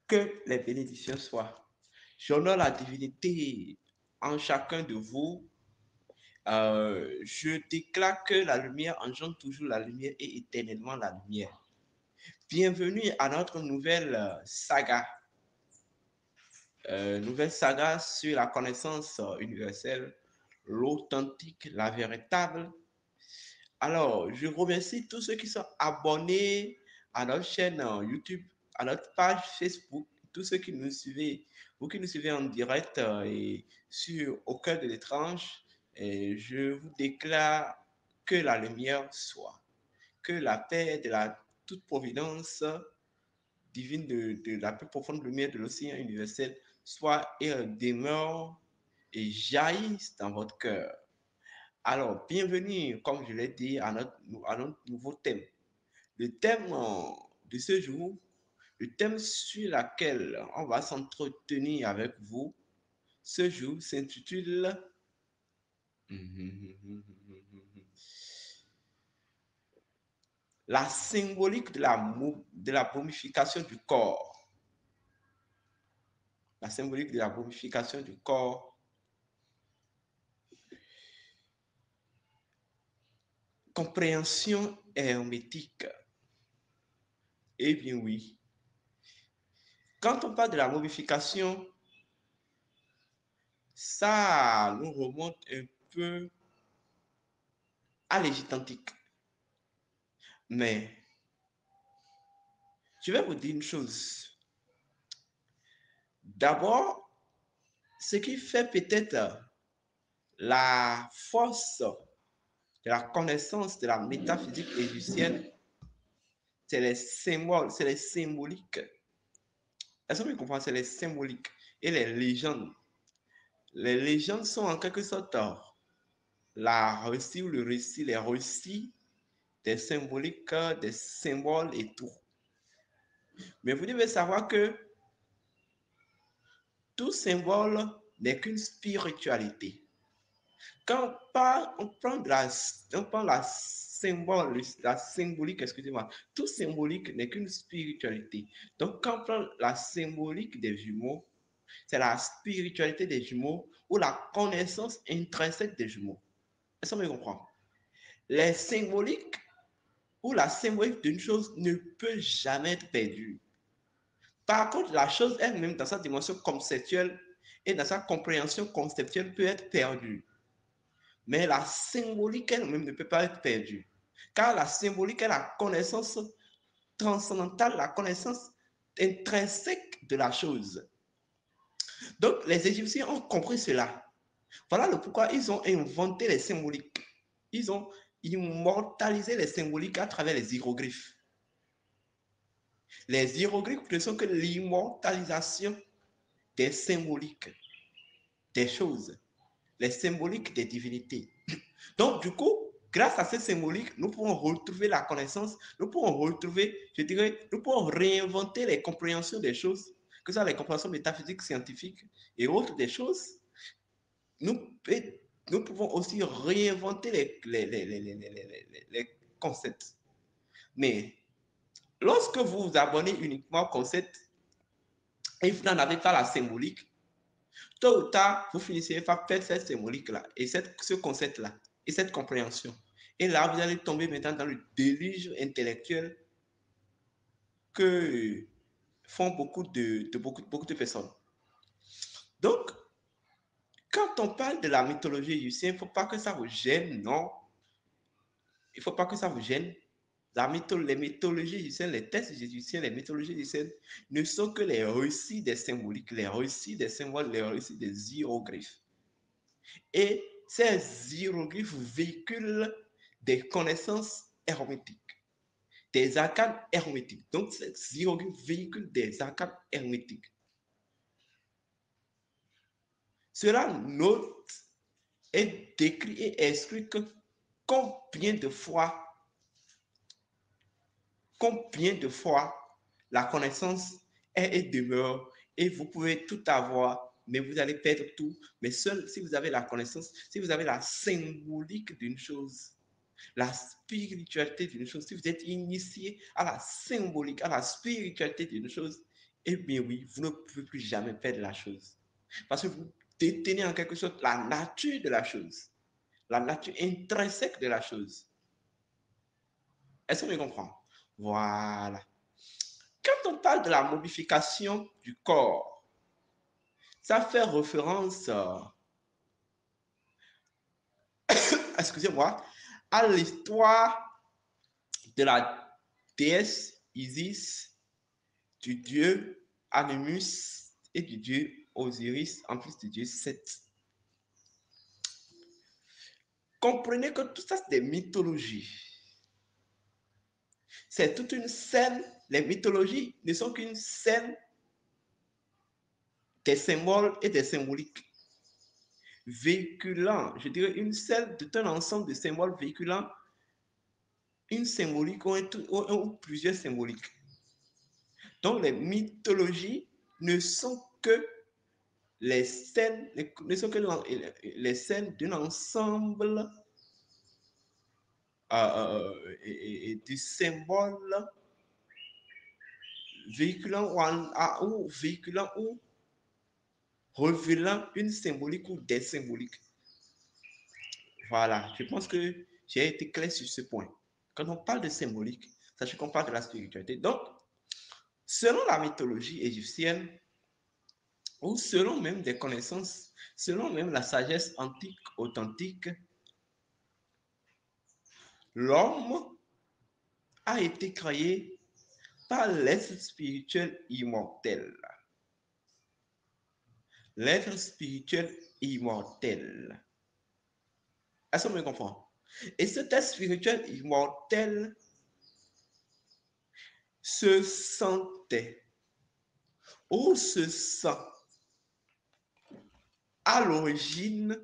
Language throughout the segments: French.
Que les bénédictions soient. J'honore la divinité en chacun de vous. Je déclare que la lumière engendre toujours la lumière et éternellement la lumière. Bienvenue à notre nouvelle saga sur la connaissance universelle, l'authentique, la véritable. Alors, je remercie tous ceux qui sont abonnés à notre chaîne YouTube, à notre page Facebook, tous ceux qui nous suivez, vous qui nous suivez en direct et sur Au cœur de l'étrange. Et je vous déclare que la lumière soit, que la paix de la toute providence divine de la plus profonde lumière de l'océan universel soit et demeure et jaillisse dans votre cœur. Alors, bienvenue, comme je l'ai dit, à notre nouveau thème. Le thème de ce jour, le thème sur lequel on va s'entretenir avec vous, ce jour s'intitule La symbolique de la momification du corps. La symbolique de la momification du corps. Compréhension hermétique. Eh bien oui. Quand on parle de la momification, ça nous remonte un peu à l'Égypte antique. Mais je vais vous dire une chose. D'abord, ce qui fait peut-être la force de la connaissance de la métaphysique égyptienne, c'est les symboles, c'est les symboliques. Est-ce que vous comprenez? C'est les symboliques et les légendes. Les légendes sont en quelque sorte la récit ou le récit, les récits des symboliques, des symboles et tout. Mais vous devez savoir que tout symbole n'est qu'une spiritualité. Quand on prend la symbolique, excusez-moi, tout symbolique n'est qu'une spiritualité. Donc, quand on prend la symbolique des jumeaux, c'est la spiritualité des jumeaux ou la connaissance intrinsèque des jumeaux. Est-ce que vous comprenez? Les symboliques ou la symbolique d'une chose ne peut jamais être perdue. Par contre, la chose elle-même, dans sa dimension conceptuelle et dans sa compréhension conceptuelle, peut être perdue. Mais la symbolique elle-même ne peut pas être perdue. Car la symbolique est la connaissance transcendantale, la connaissance intrinsèque de la chose. Donc, les Égyptiens ont compris cela. Voilà le pourquoi ils ont inventé les symboliques. Ils ont immortalisé les symboliques à travers les hiéroglyphes. Les hiéroglyphes ne sont que l'immortalisation des symboliques, des choses, les symboliques des divinités. Donc, du coup, grâce à ces symboliques, nous pouvons retrouver la connaissance, nous pouvons retrouver, je dirais, nous pouvons réinventer les compréhensions des choses, que ce soit les compréhensions métaphysiques, scientifiques et autres des choses. Nous, nous pouvons aussi réinventer les concepts. Mais lorsque vous vous abonnez uniquement au concept et vous n'en avez pas la symbolique, tôt ou tard, vous finissez par perdre cette symbolique-là et ce concept-là et cette compréhension. Et là, vous allez tomber maintenant dans le déluge intellectuel que font beaucoup de personnes. Donc, quand on parle de la mythologie égyptienne, il ne faut pas que ça vous gêne, non. Il ne faut pas que ça vous gêne. Les mythologies égyptiennes, les textes égyptiens, les mythologies égyptiennes ne sont que les récits des symboliques, les récits des symboles, les récits des hiéroglyphes. Et ces hiéroglyphes véhiculent des connaissances hermétiques, des arcanes hermétiques. Donc, ces hiéroglyphes véhiculent des arcanes hermétiques. Cela note et décrit et explique combien combien de fois la connaissance est et demeure et vous pouvez tout avoir, mais vous allez perdre tout. Mais seul si vous avez la connaissance, si vous avez la symbolique d'une chose, la spiritualité d'une chose, si vous êtes initié à la symbolique, à la spiritualité d'une chose, eh bien oui, vous ne pouvez plus jamais perdre la chose. Parce que vous détenez en quelque sorte la nature de la chose, la nature intrinsèque de la chose. Est-ce qu'on me comprend? Voilà. Quand on parle de la modification du corps, ça fait référence, excusez-moi, à l'histoire de la déesse Isis, du dieu Animus et du dieu Osiris, en plus du dieu Seth. Comprenez que tout ça, c'est des mythologies. C'est toute une scène. Les mythologies ne sont qu'une scène des symboles et des symboliques véhiculant, je dirais, une scène de un ensemble de symboles véhiculant une symbolique ou plusieurs symboliques. Donc, les mythologies ne sont que les scènes, ne sont que les scènes d'un ensemble de symboles véhiculant ou révélant une symbolique ou des symboliques. Voilà, je pense que j'ai été clair sur ce point. Quand on parle de symbolique, sachez qu'on parle de la spiritualité. Donc, selon la mythologie égyptienne, ou selon même des connaissances, selon même la sagesse antique authentique, l'homme a été créé par l'être spirituel immortel. L'être spirituel immortel. Est-ce qu'on me comprend? Et cet être spirituel immortel se sentait ou se sent à l'origine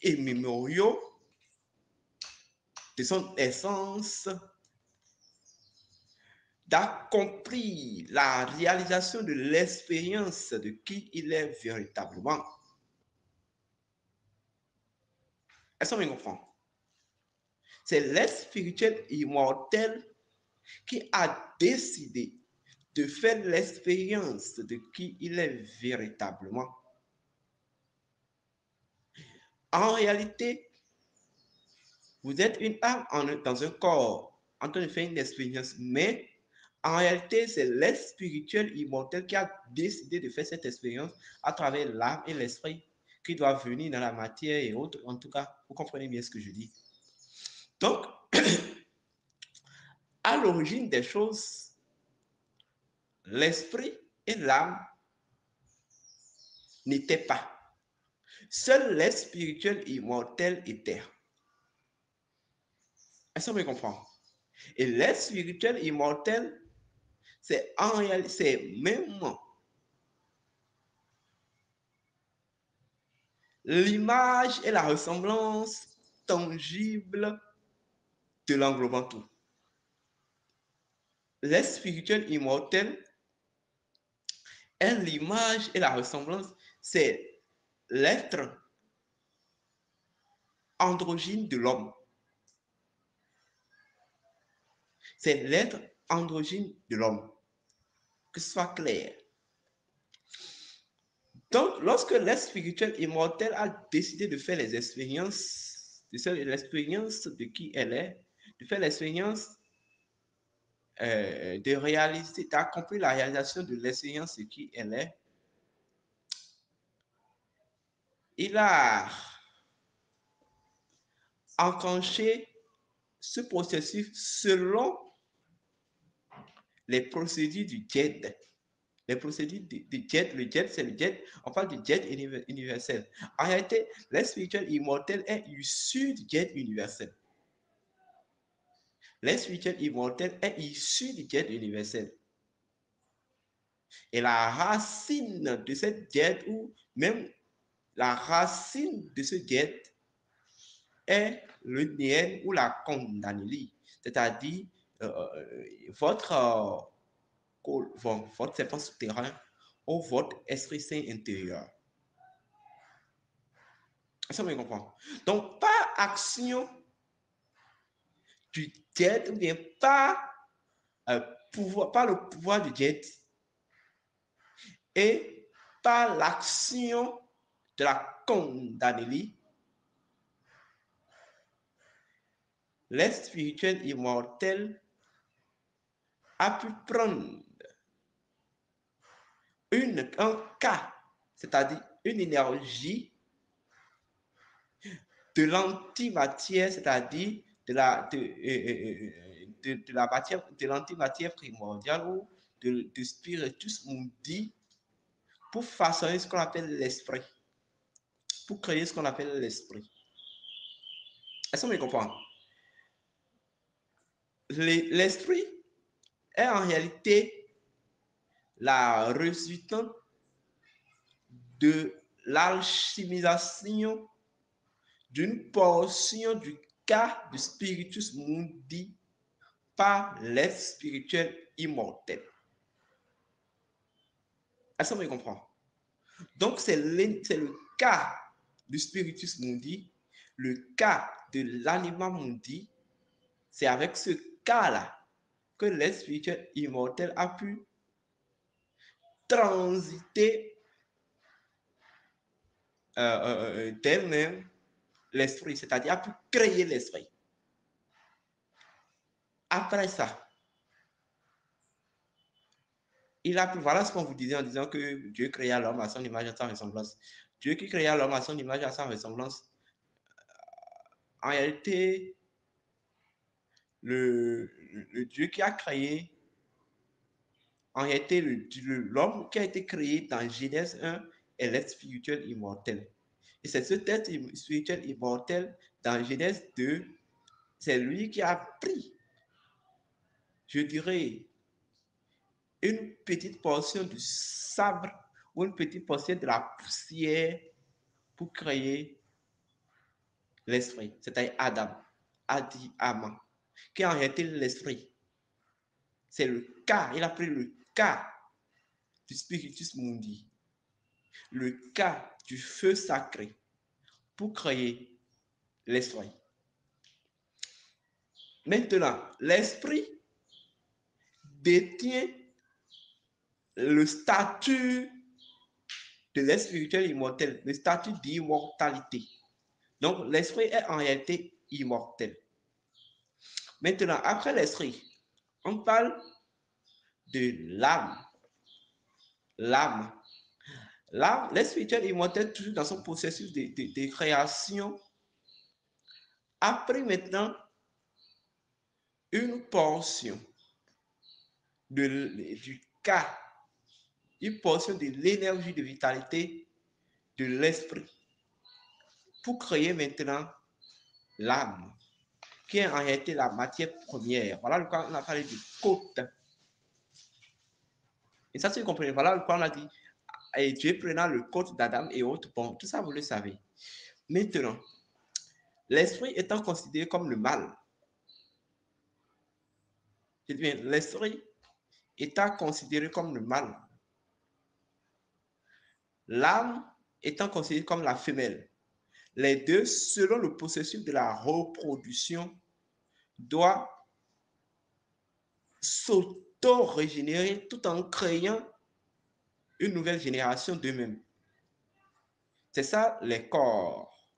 et mémoriaux de son essence d'accomplir la réalisation de l'expérience de qui il est véritablement. Est-ce qu'on me comprend? C'est l'être spirituel immortel qui a décidé de faire l'expérience de qui il est véritablement. En réalité, vous êtes une âme dans un corps en train de faire une expérience, mais en réalité, c'est l'être spirituel immortel qui a décidé de faire cette expérience à travers l'âme et l'esprit qui doit venir dans la matière et autres. En tout cas, vous comprenez bien ce que je dis. Donc, à l'origine des choses, l'esprit et l'âme n'étaient pas. Seul l'être spirituel immortel était. Est-ce qu'on me comprend? Et l'être spirituel immortel, c'est en réalité, c'est même l'image et la ressemblance tangible de l'englobant tout. L'être spirituel immortel est l'image et la ressemblance, c'est l'être androgyne de l'homme. C'est l'être androgyne de l'homme. Que ce soit clair. Donc, lorsque l'être spirituel immortel a décidé de faire les expériences, de faire l'expérience de qui elle est, de faire l'expérience de réaliser, d'accomplir la réalisation de l'expérience de qui elle est, il a enclenché ce processus selon les procédures du jet. Les procédures du jet, le jet, c'est le jet, on parle du jet universel. En réalité, l'être spirituel immortel est issu du jet universel. L'être spirituel immortel est issu du jet universel. Et la racine de cette jet, ou même la racine de ce jet, est le nien ou la condamnélie, c'est-à-dire votre, votre serpent souterrain ou votre esprit saint intérieur. Ça me comprend. Donc, par action du jet, ou bien par, par le pouvoir du jet, et par l'action de la condamnée, l'être spirituel immortel a pu prendre un cas, c'est-à-dire une énergie de l'antimatière, c'est-à-dire de la matière, de l'antimatière primordiale ou de spiritus mundi pour façonner ce qu'on appelle l'esprit, pour créer ce qu'on appelle l'esprit. Est-ce qu'on me comprend? L'esprit est en réalité la résultante de l'alchimisation d'une portion du cas du spiritus mundi par l'être spirituel immortel. Est-ce qu'on me comprend? Donc, c'est le cas du spiritus mundi, le cas de l'anima mundi. C'est avec ce cas-là que l'être spirituel immortel a pu transiter d'elle-même l'esprit, c'est-à-dire a pu créer l'esprit. Après ça, il a pu, voilà ce qu'on vous disait en disant que Dieu créa l'homme à son image et à sa ressemblance. Dieu qui créa l'homme à son image et à sa ressemblance, en réalité, le Dieu qui a créé, en réalité, l'homme qui a été créé dans Genèse 1 est l'être spirituel immortel. Et c'est ce être spirituel immortel dans Genèse 2, c'est lui qui a pris, je dirais, une petite portion du sabre ou une petite portion de la poussière pour créer l'esprit. C'est-à-dire Adam, Adi, Ama, qui en réalité l'esprit. C'est le cas, il a pris le cas du spiritus mundi, le cas du feu sacré pour créer l'esprit. Maintenant, l'esprit détient le statut de l'être spirituel immortel, le statut d'immortalité. Donc, l'esprit est en réalité immortel. Maintenant, après l'esprit, on parle de l'âme. L'âme. L'âme, l'être spirituel immortel, toujours dans son processus de création, a pris maintenant une portion du cas, une portion de l'énergie de vitalité de l'esprit pour créer maintenant l'âme, qui est en réalité la matière première. Voilà le quoi on a parlé du côte. Et ça, si vous comprenez, voilà le quoi on a dit. Et Dieu prenant le côte d'Adam et autres. Bon, tout ça, vous le savez. Maintenant, l'esprit étant considéré comme le mal, je dis bien, l'esprit étant considéré comme le mal, l'âme étant considérée comme la femelle, les deux, selon le processus de la reproduction, doivent s'auto-régénérer tout en créant une nouvelle génération d'eux-mêmes. C'est ça les corps.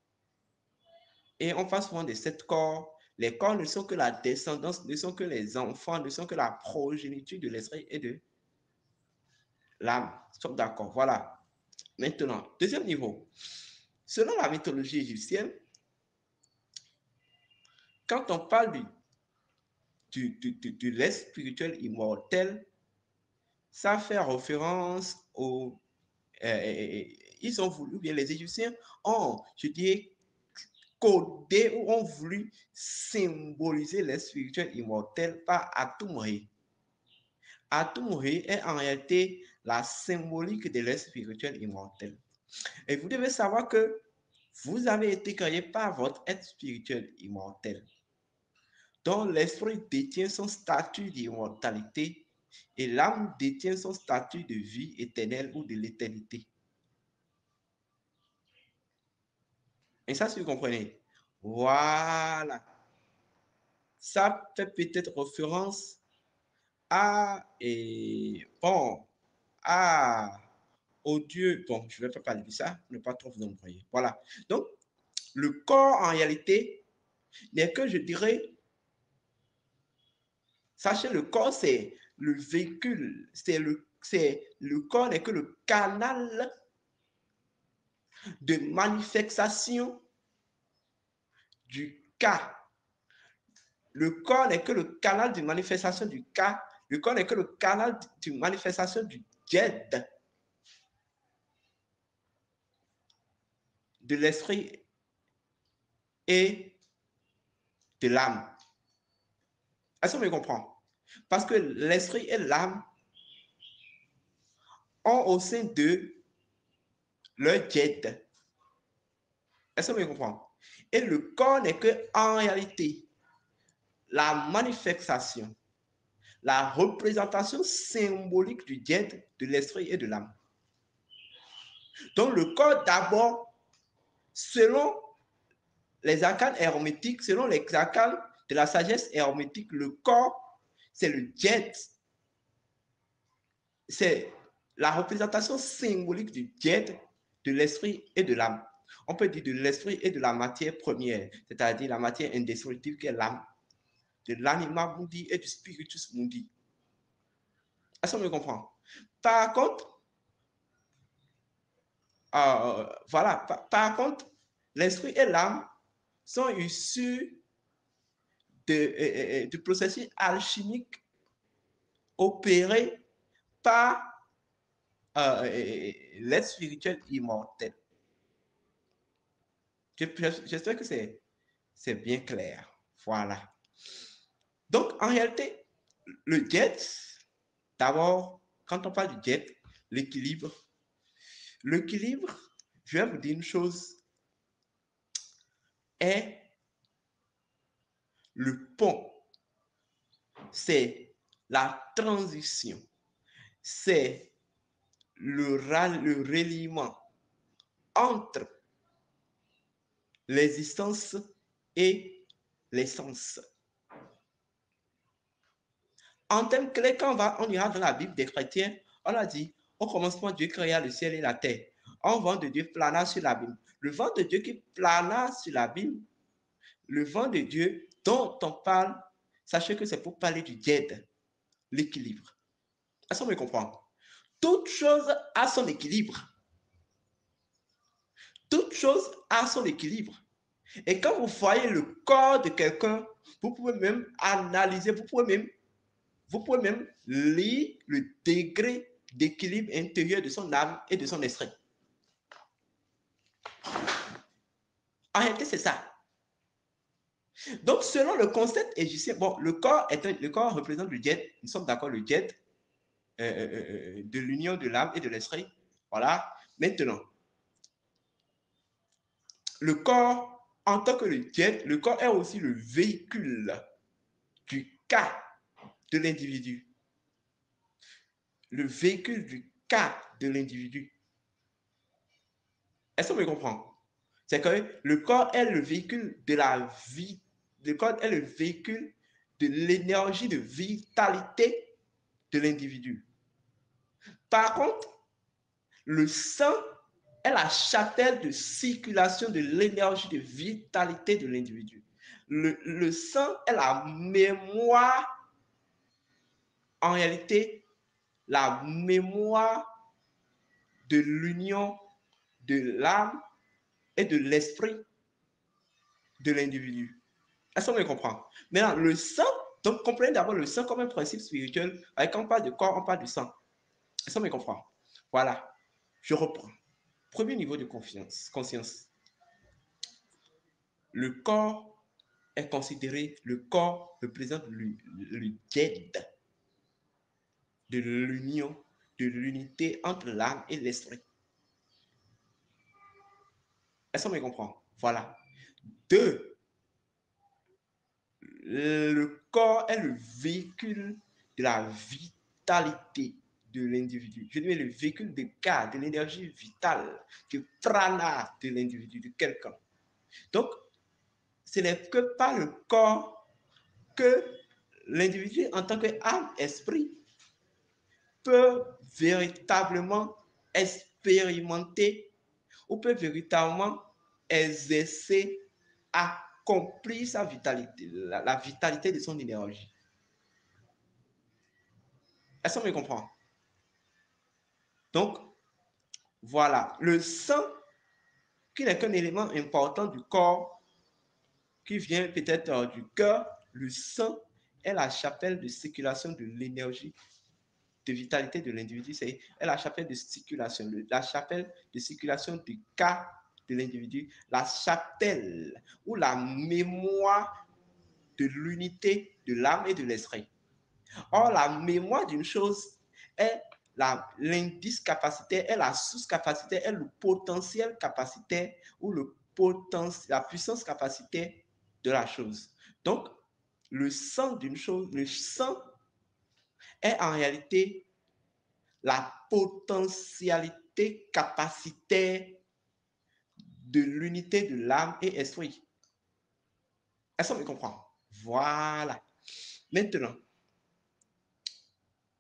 Et on parle souvent de sept corps. Les corps ne sont que la descendance, ne sont que les enfants, ne sont que la progéniture de l'esprit et de l'âme. Sommes d'accord. Voilà. Maintenant, deuxième niveau. Selon la mythologie égyptienne, quand on parle de l'être spirituel immortel, ça fait référence au... ils ont voulu, bien les Égyptiens ont, je dirais, codé ou ont voulu symboliser l'être spirituel immortel par Atumri. Atumri est en réalité la symbolique de l'être spirituel immortel. Et vous devez savoir que vous avez été créé par votre être spirituel immortel, dont l'esprit détient son statut d'immortalité et l'âme détient son statut de vie éternelle ou de l'éternité. Et ça, si vous comprenez. Voilà. Ça fait peut-être référence à, et bon, à au Dieu. Bon, je ne vais pas parler de ça, ne pas trop vous embrouiller. Voilà. Donc, le corps, en réalité, n'est que, je dirais, sachez, le corps, c'est le véhicule, le corps n'est que le canal de manifestation du cas. Le corps n'est que le canal de manifestation du cas. Le corps n'est que le canal de manifestation du jet, de l'esprit et de l'âme. Est-ce qu'on me comprend? Parce que l'esprit et l'âme ont au sein d'eux leur jet. Est-ce qu'on me comprend? Et le corps n'est que, en réalité, la manifestation, la représentation symbolique du jet, de l'esprit et de l'âme. Donc, le corps, d'abord, selon les arcanes hermétiques, selon les arcanes de la sagesse hermétique, le corps, c'est le jet. C'est la représentation symbolique du jet, de l'esprit et de l'âme. On peut dire de l'esprit et de la matière première, c'est-à-dire la matière indestructible qui est l'âme, de l'anima mundi et du spiritus mundi. Est-ce qu'on me comprend? Par contre, voilà, par contre, l'esprit et l'âme sont issus de processus alchimiques opérés par l'être spirituel immortel. J'espère que c'est bien clair. Voilà. Donc, en réalité, le jet, d'abord, quand on parle du jet, l'équilibre, je vais vous dire une chose, est le pont. C'est la transition. C'est le reliement entre l'existence et l'essence. En termes clés, quand on ira dans la Bible des chrétiens, on a dit, au commencement, Dieu créa le ciel et la terre. Un vent de Dieu plana sur l'abîme. Le vent de Dieu qui plana sur l'abîme, le vent de Dieu dont on parle, sachez que c'est pour parler du jet, l'équilibre. Est-ce qu'on me comprend? Toute chose a son équilibre. Toute chose a son équilibre. Et quand vous voyez le corps de quelqu'un, vous pouvez même analyser, vous pouvez même lire le degré d'équilibre intérieur de son âme et de son esprit. En réalité, c'est ça. Donc, selon le concept égyptien, bon, le corps représente le jet, nous sommes d'accord, le jet de l'union de l'âme et de l'esprit. Voilà. Maintenant, le corps, en tant que le jet, le corps est aussi le véhicule du cas de l'individu. Le véhicule du cas de l'individu. Est-ce qu'on me comprend? C'est que le corps est le véhicule de la vie. Le corps est le véhicule de l'énergie de vitalité de l'individu. Par contre, le sang est la chapelle de circulation de l'énergie de vitalité de l'individu. Le sang est la mémoire, en réalité, la mémoire de l'union de l'âme et de l'esprit de l'individu. Est-ce qu'on me comprend? Maintenant, le sang, donc comprenez d'abord le sang comme un principe spirituel. Quand on parle de corps, on parle du sang. Est-ce qu'on me comprend? Voilà, je reprends. Premier niveau de conscience. Le corps est considéré, le corps représente le jet de l'union, de l'unité entre l'âme et l'esprit. Est-ce qu'on me comprend? Voilà. Deux, le corps est le véhicule de la vitalité de l'individu. Je dis le véhicule de cas, de l'énergie vitale, du prana de l'individu, de quelqu'un. Donc, ce n'est que par le corps que l'individu, en tant qu'âme, esprit, peut véritablement expérimenter ou peut véritablement exercer, accomplir sa vitalité, la vitalité de son énergie. Est-ce qu'on me comprend? Donc, voilà, le sang, qui n'est qu'un élément important du corps, qui vient peut-être du cœur, le sang est la chapelle de circulation de l'énergie, de vitalité de l'individu, c'est la chapelle de circulation, la chapelle de circulation du cas de l'individu, la chapelle ou la mémoire de l'unité de l'âme et de l'esprit. Or, la mémoire d'une chose est l'indice capacitaire, est la source capacitaire, est le potentiel capacitaire ou la puissance capacitaire de la chose. Donc, le sang d'une chose, le sang est en réalité la potentialité capacitaire de l'unité de l'âme et esprit. Est-ce qu'on me comprend? Voilà. Maintenant,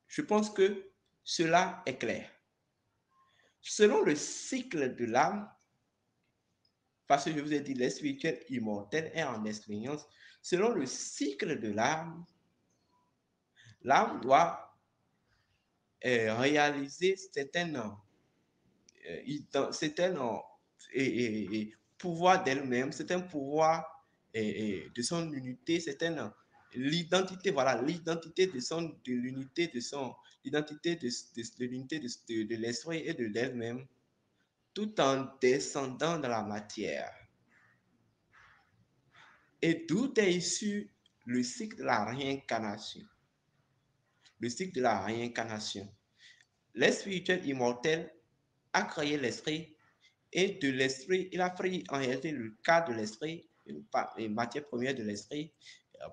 je pense que cela est clair. Selon le cycle de l'âme, parce que je vous ai dit, l'être spirituel immortel est en expérience, selon le cycle de l'âme, l'âme doit réaliser certains pouvoirs d'elle-même, certains pouvoirs de son unité, certaines l'identité, voilà, l'identité de l'unité de son, l'identité de l'unité de l'esprit et de l'elle-même, tout en descendant dans la matière. Et d'où est issu le cycle de la réincarnation. Le cycle de la réincarnation. L'être spirituel immortel a créé l'esprit et de l'esprit, il a pris en réalité le cas de l'esprit, une matière première de l'esprit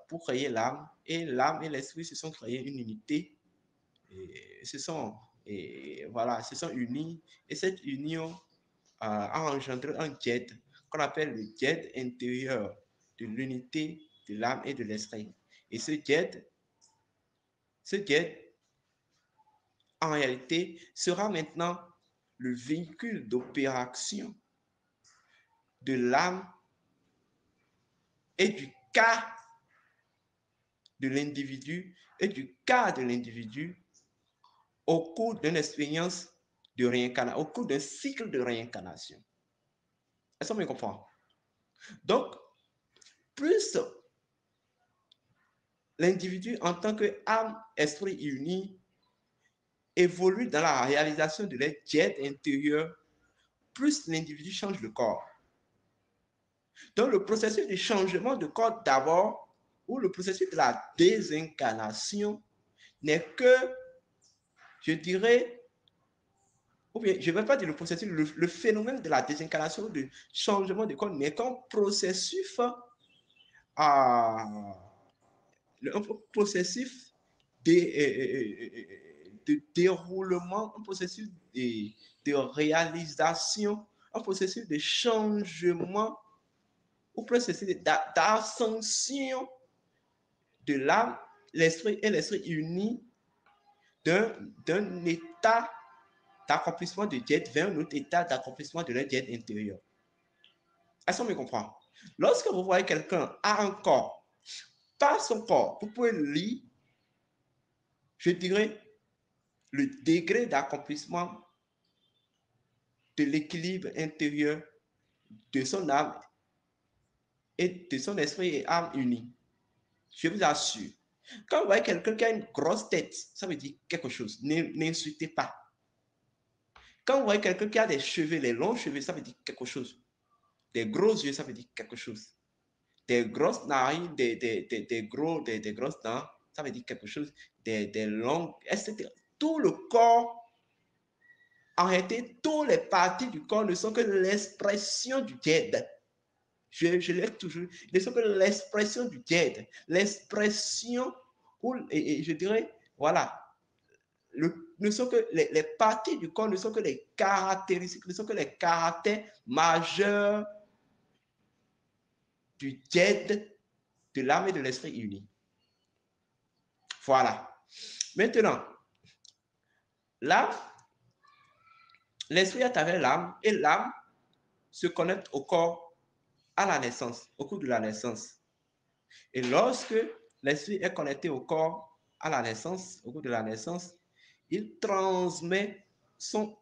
pour créer l'âme. Et l'âme et l'esprit se sont créés une unité, voilà, se sont unis. Et cette union a engendré un jet qu'on appelle le jet intérieur de l'unité de l'âme et de l'esprit. Et ce jet, en réalité, sera maintenant le véhicule d'opération de l'âme et du cas de l'individu et du cas de l'individu au cours d'une expérience de réincarnation, au cours d'un cycle de réincarnation. Est-ce qu'on me comprend? Donc, plus l'individu en tant qu'âme, esprit uni, évolue dans la réalisation de leur jet intérieur, plus l'individu change de corps. Donc, le processus de changement de corps d'abord, ou le processus de la désincarnation, n'est que, je dirais, ou bien, je ne vais pas dire le processus, le phénomène de la désincarnation, de changement de corps, n'est qu'un processus, un processus de déroulement, un processus de réalisation, un processus de changement, ou processus d'ascension de l'âme, l'esprit et l'esprit unis d'un état d'accomplissement de jet vers un autre état d'accomplissement de leur jet intérieur. Est-ce qu'on me comprend? Lorsque vous voyez quelqu'un a un corps, par son corps, vous pouvez lire, je dirais, le degré d'accomplissement de l'équilibre intérieur de son âme et de son esprit et âme unis. Je vous assure. Quand vous voyez quelqu'un qui a une grosse tête, ça veut dire quelque chose. N'insultez pas. Quand vous voyez quelqu'un qui a des cheveux, les longs cheveux, ça veut dire quelque chose. Des gros yeux, ça veut dire quelque chose. Des grosses narines, des grosses dents, ça veut dire quelque chose. Des longues, etc. Tout le corps, en réalité, toutes les parties du corps ne sont que l'expression du djed. Je l'ai toujours, ne sont que l'expression du djed. L'expression, et je dirais, voilà, ne sont que les parties du corps ne sont que les caractéristiques, ne sont que les caractères majeurs du djed de l'âme et de l'esprit unis. Voilà. Maintenant, là, L'esprit est à travers l'âme et l'âme se connecte au corps à la naissance, au cours de la naissance. Et lorsque l'esprit est connecté au corps à la naissance, au cours de la naissance, il transmet son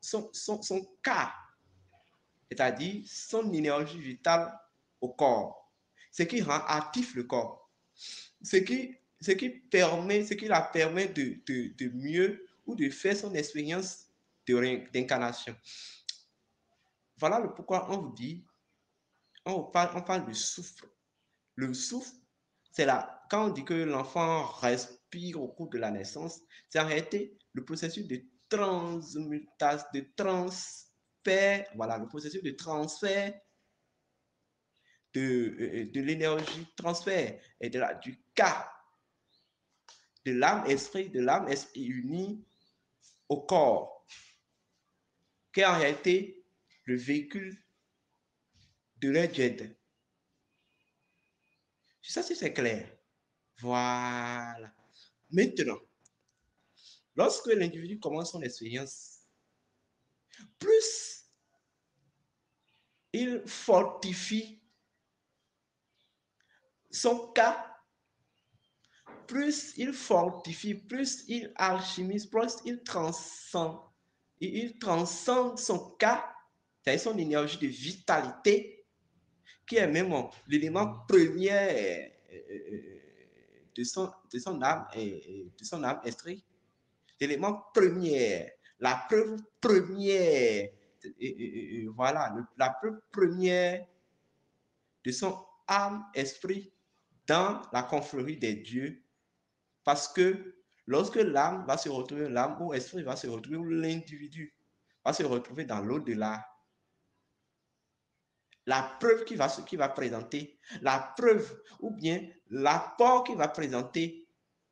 cas, c'est-à-dire son énergie vitale au corps, ce qui rend actif le corps, ce qui la permet de mieux ou de faire son expérience d'incarnation. Voilà le pourquoi on vous dit, on parle de souffle. Le souffle, c'est là, quand on dit que l'enfant respire au cours de la naissance, c'est en réalité le processus de transmutation, de transfert, voilà, le processus de transfert de l'énergie, transfert et du cas de l'âme, esprit uni au corps, qui est en réalité le véhicule de leur jet. Je sais si c'est clair. Voilà. Maintenant, lorsque l'individu commence son expérience, plus il fortifie son cas, plus il fortifie, plus il alchimise, plus il transcende son cas, c'est-à-dire son énergie de vitalité, qui est même l'élément premier de son âme et de son âme esprit. L'élément premier, la preuve première, voilà, la preuve première de son âme, esprit dans la confrérie des dieux. Parce que lorsque l'âme va se retrouver, l'âme ou l'esprit va se retrouver, ou l'individu va se retrouver dans l'au-delà, la preuve qu'il va présenter, la preuve ou bien l'apport qu'il va présenter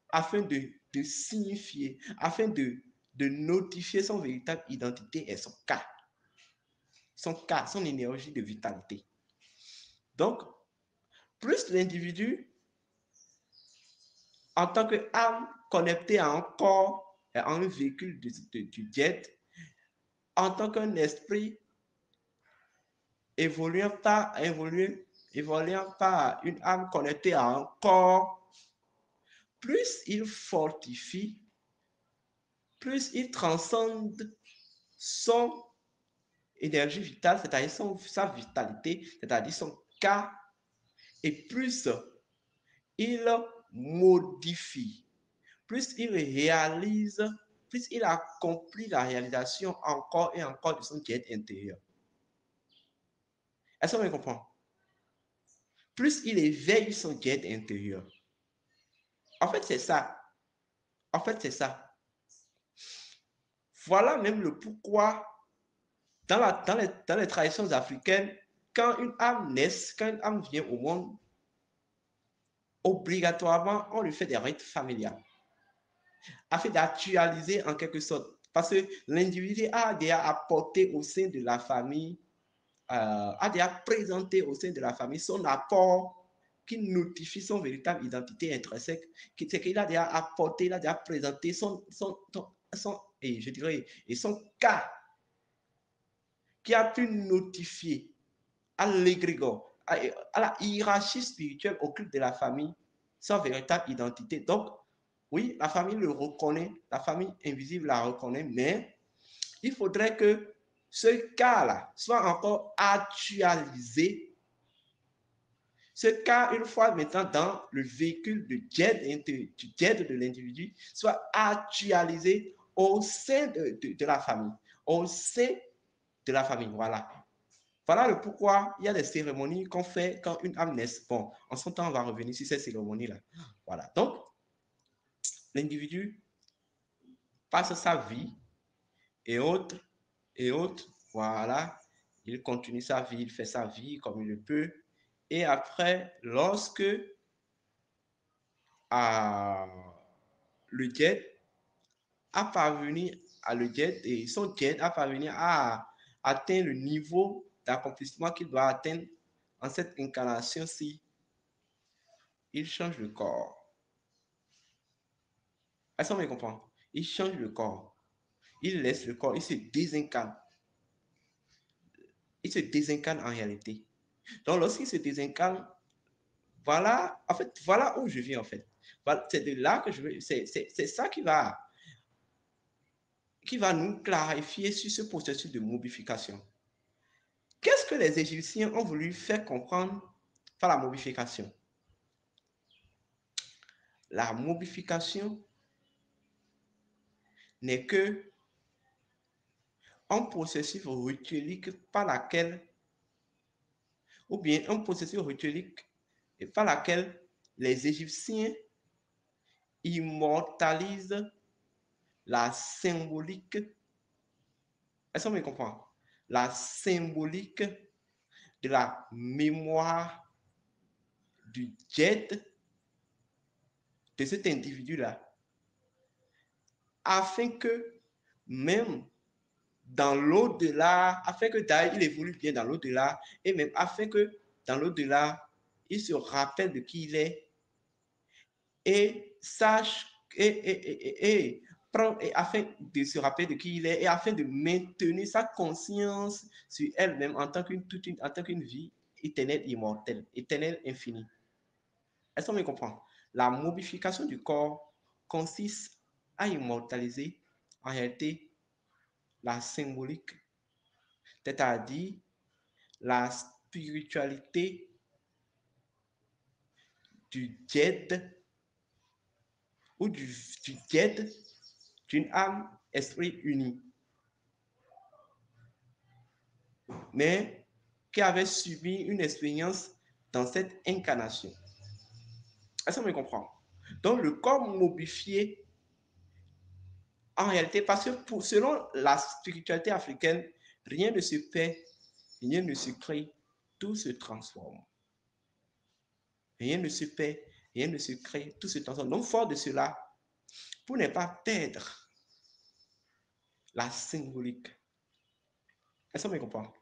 afin de signifier, afin de notifier son véritable identité et son cas, son énergie de vitalité. Donc, plus l'individu, en tant qu'âme connectée à un corps et à un véhicule du jet, en tant qu'un esprit évoluant par une âme connectée à un corps, plus il fortifie, plus il transcende son énergie vitale, c'est-à-dire sa vitalité, c'est-à-dire son cas, et plus il modifie, plus il réalise, plus il accomplit la réalisation encore et encore de son jet intérieur. Est-ce que vous comprenez? Plus il éveille son jet intérieur. En fait, c'est ça. En fait, c'est ça. Voilà même le pourquoi, dans les traditions africaines, quand une âme naît, quand une âme vient au monde, obligatoirement, on lui fait des rites familiales afin d'actualiser en quelque sorte. Parce que l'individu a déjà apporté au sein de la famille, a déjà présenté au sein de la famille son apport qui notifie son véritable identité intrinsèque, c'est qu'il a déjà apporté, il a déjà présenté et je dirais, et son cas qui a pu notifier à l'égrégore, à la hiérarchie spirituelle occulte de la famille, sa véritable identité. Donc, oui, la famille le reconnaît, la famille invisible la reconnaît, mais il faudrait que ce cas-là soit encore actualisé. Ce cas, une fois maintenant dans le véhicule du jet de l'individu, soit actualisé au sein de la famille. Au sein de la famille, voilà. Voilà le pourquoi il y a des cérémonies qu'on fait quand une âme naît. Bon, en son temps, on va revenir sur ces cérémonies-là. Voilà. Donc, l'individu passe sa vie et autres, et autres, voilà. Il continue sa vie, il fait sa vie comme il le peut. Et après, lorsque le jet a parvenu à le jet et son jet a parvenu à atteindre le niveau d'accomplissement qu'il doit atteindre en cette incarnation-ci, il change le corps. Est-ce qu'on me comprend? Il change le corps. Il laisse le corps, il se désincarne. il se désincarne en réalité. Donc, lorsqu'il se désincarne, voilà, en fait, voilà où je viens, en fait. Voilà, c'est de là que je veux, c'est ça qui va nous clarifier sur ce processus de mobification. Qu'est-ce que les Égyptiens ont voulu faire comprendre par la mobification? La mobification n'est que un processus rituelique par laquelle, ou bien un processus rituelique par laquelle les Égyptiens immortalisent la symbolique. Est-ce qu'on me comprend? La symbolique de la mémoire du jet de cet individu-là, afin que même dans l'au-delà, afin que d'ailleurs il évolue bien dans l'au-delà, et même afin que dans l'au-delà, il se rappelle de qui il est et sache et afin de se rappeler de qui il est et afin de maintenir sa conscience sur elle-même en tant qu'une vie éternelle, immortelle, éternelle, infinie. Est-ce qu'on me comprend? La mobification du corps consiste à immortaliser en réalité la symbolique, c'est-à-dire la spiritualité du djed ou du djed d'une âme, esprit uni, mais qui avait subi une expérience dans cette incarnation. Est-ce qu'on me comprend? Donc le corps mobifié, en réalité, parce que selon la spiritualité africaine, rien ne se perd, rien ne se crée, tout se transforme. Rien ne se perd, rien ne se crée, tout se transforme. Donc fort de cela, pour ne pas perdre la symbolique. Est-ce qu'on me comprend?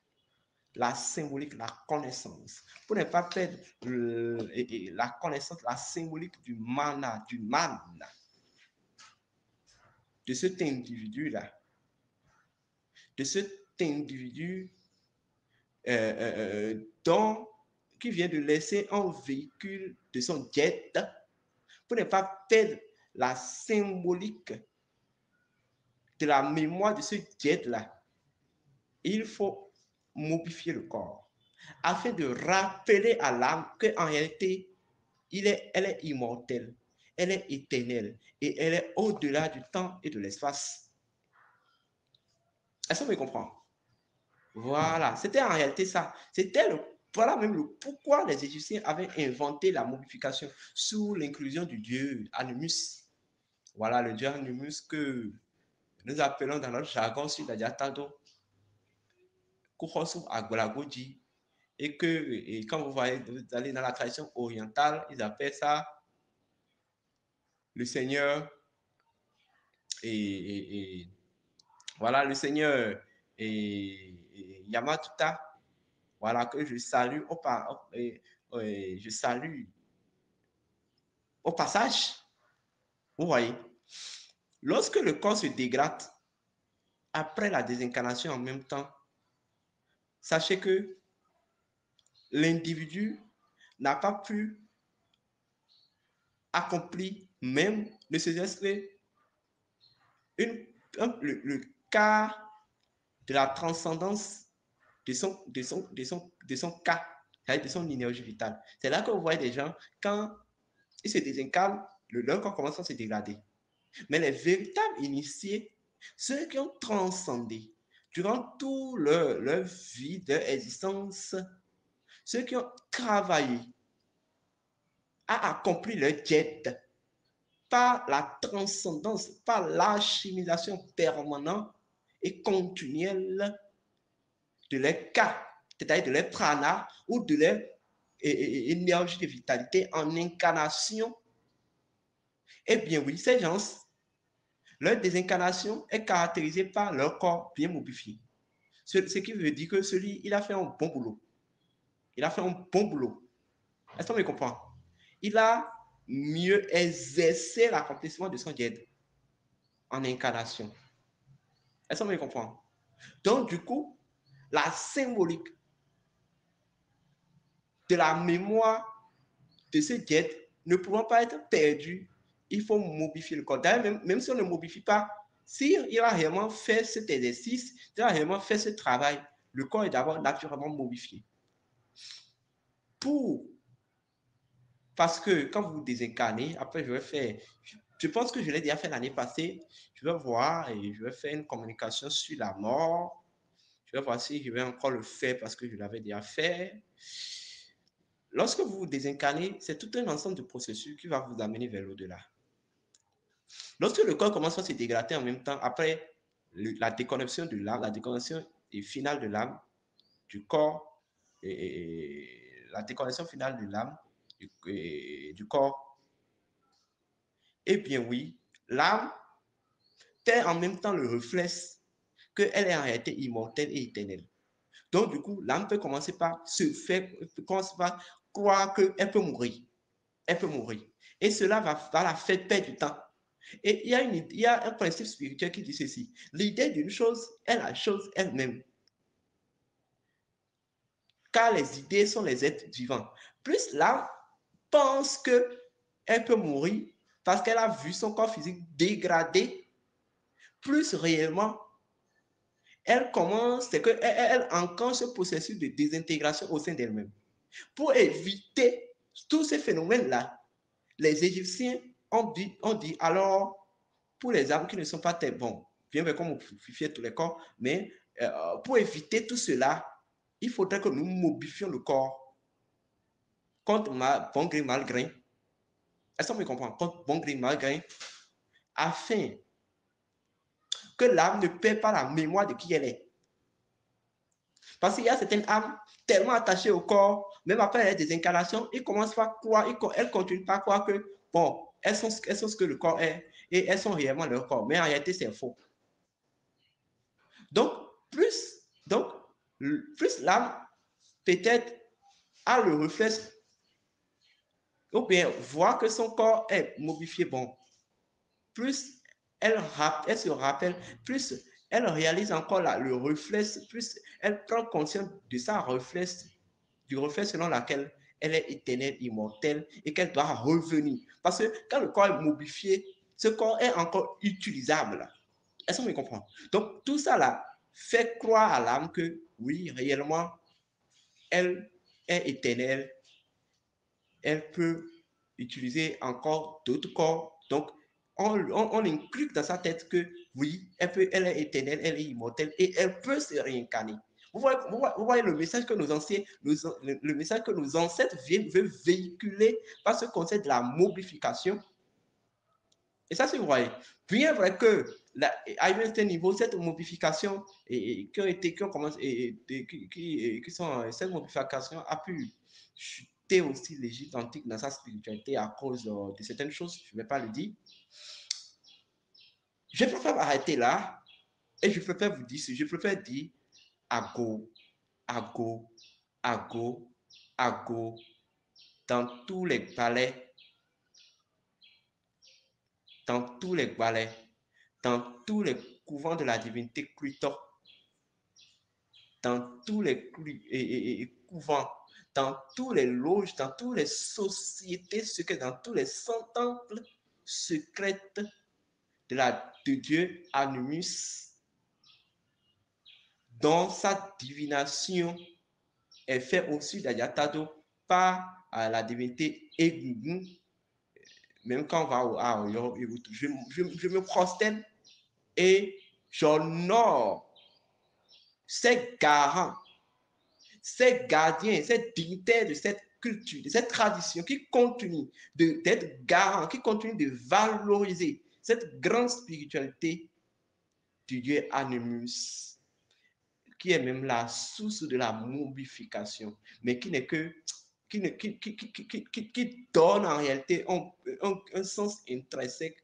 La symbolique, la connaissance. Pour ne pas perdre la connaissance, la symbolique du mana, de cet individu-là, de cet individu dont, qui vient de laisser un véhicule de son jet, pour ne pas perdre la symbolique de la mémoire de ce jet-là, il faut modifier le corps afin de rappeler à l'âme qu'en réalité, elle est immortelle, elle est éternelle et elle est au-delà du temps et de l'espace. Est-ce qu'on me comprend? Voilà, c'était en réalité ça. Voilà même le pourquoi les Égyptiens avaient inventé la momification sous l'inclusion du dieu Animus. Voilà le dieu Animus que nous appelons dans notre jargon sur la Diatado Kuchosu Agolagoji. Et quand vous allez dans la tradition orientale, ils appellent ça le Seigneur et voilà le Seigneur Yamatuta. Voilà que je salue je salue au passage. Vous voyez, lorsque le corps se dégrade après la désincarnation en même temps, sachez que l'individu n'a pas pu accomplir même ne serait-ce que le cas de la transcendance de son cas, de son énergie vitale. C'est là que vous voyez des gens, quand ils se désincarnent, leur corps commence à se dégrader. Mais les véritables initiés, ceux qui ont transcendé durant toute leur vie, leur existence, ceux qui ont travaillé à accomplir leur quête par la transcendance, par l'assimilation permanente et continuelle de leur cas, c'est-à-dire de leur prana ou de leur énergie de vitalité en incarnation, eh bien oui, ces gens, leur désincarnation est caractérisée par leur corps bien mobifié. Ce qui veut dire que celui, il a fait un bon boulot. Il a fait un bon boulot. Est-ce qu'on me comprend? Il a mieux exercé l'accomplissement de son djed en incarnation. Est-ce qu'on me comprend? Donc, du coup, la symbolique de la mémoire de ce jet ne pouvant pas être perdue, il faut modifier le corps. D'ailleurs, même si on ne modifie pas, s'il a réellement fait cet exercice, s'il a réellement fait ce travail, le corps est d'abord naturellement modifié. Parce que quand vous désincarnez, après je vais faire, je pense que je l'ai déjà fait l'année passée, je vais voir et je vais faire une communication sur la mort. Je vais voir si je vais encore le faire parce que je l'avais déjà fait. Lorsque vous vous désincarnez, c'est tout un ensemble de processus qui va vous amener vers l'au-delà. Lorsque le corps commence à se dégrader en même temps, après la déconnexion de l'âme, la déconnexion finale de l'âme, du corps, et la déconnexion finale de l'âme, du corps, eh bien oui, l'âme fait en même temps le reflet qu'elle est en réalité immortelle et éternelle. Donc, du coup, l'âme peut commencer par commencer par croire qu'elle peut mourir. Elle peut mourir. Et cela va la faire perdre du temps. Et il y a un principe spirituel qui dit ceci. L'idée d'une chose est la chose elle-même. Car les idées sont les êtres vivants. Plus l'âme pense qu'elle peut mourir parce qu'elle a vu son corps physique dégradé, plus réellement, elle commence, c'est qu'elle enclenche ce processus de désintégration au sein d'elle-même. Pour éviter tous ces phénomènes-là, les Égyptiens ont dit alors, pour les âmes qui ne sont pas très bons, bien vrai qu'on modifie tous les corps, mais pour éviter tout cela, il faudrait que nous modifions le corps contre bon gré, mal gré. Est-ce qu'on me comprend? Contre bon gré, mal gré, afin que l'âme ne perd pas la mémoire de qui elle est. Parce qu'il y a certaines âmes tellement attachées au corps, même après les désincarnations, ils commencent pas à croire, elles continuent pas à croire que, bon, elles sont ce que le corps est, et elles sont réellement leur corps. Mais en réalité, c'est faux. Donc, donc, plus l'âme, peut-être, a le reflet, ou bien voit que son corps est modifié, bon, plus elle se rappelle, plus elle réalise encore le reflet, plus elle prend conscience de sa reflet, du reflet selon laquelle elle est éternelle, immortelle et qu'elle doit revenir. Parce que quand le corps est modifié, ce corps est encore utilisable. Est-ce qu'on me comprend? Donc, tout ça là fait croire à l'âme que oui, réellement, elle est éternelle, elle peut utiliser encore d'autres corps. Donc, on inclut dans sa tête que oui, elle est éternelle, elle est immortelle et elle peut se réincarner. Vous voyez le message que nos anciens, le message que nos ancêtres veulent véhiculer par ce concept de la mobification. Et ça, c'est vrai. Bien vrai que à un certain niveau, cette modification qui ont commencé, cette modification a pu chuter aussi l'Égypte antique dans sa spiritualité à cause de certaines choses, je ne vais pas le dire. Je préfère m'arrêter là et je préfère vous dire, je préfère dire Ago, Ago, Ago, Ago, dans tous les palais, dans tous les balais, dans tous les couvents de la divinité Clutor, dans tous les couvents, dans tous les loges, dans toutes les sociétés secrètes, dans tous les temples secrètes de Dieu Animus, dont sa divination est faite aussi d'Ayatado par la divinité Egungun. Même quand on va à Oyo, je me prosterne et j'honore ces garants, ces gardiens, ces dignitaires de cette culture, de cette tradition qui continue d'être garant, qui continue de valoriser cette grande spiritualité du Dieu Animus, qui est même la source de la mobification, mais qui n'est que qui donne en réalité un sens intrinsèque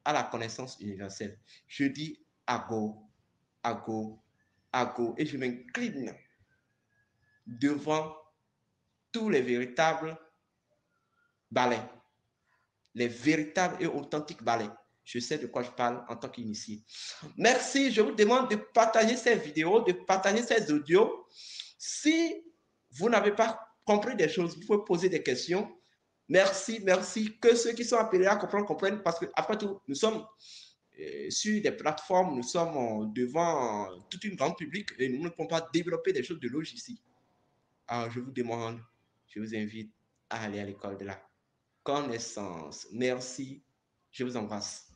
à la connaissance universelle. Je dis Ago, Ago, Ago, et je m'incline devant tous les véritables balais, les véritables et authentiques balais. Je sais de quoi je parle en tant qu'initié. Merci. Je vous demande de partager ces vidéos, de partager ces audios. Si vous n'avez pas compris des choses, vous pouvez poser des questions. Merci, merci. Que ceux qui sont appelés à comprendre comprennent parce que, après tout, nous sommes sur des plateformes, nous sommes devant toute une grande public et nous ne pouvons pas développer des choses de logistique. Alors, je vous demande, je vous invite à aller à l'école de la connaissance. Merci. Je vous embrasse.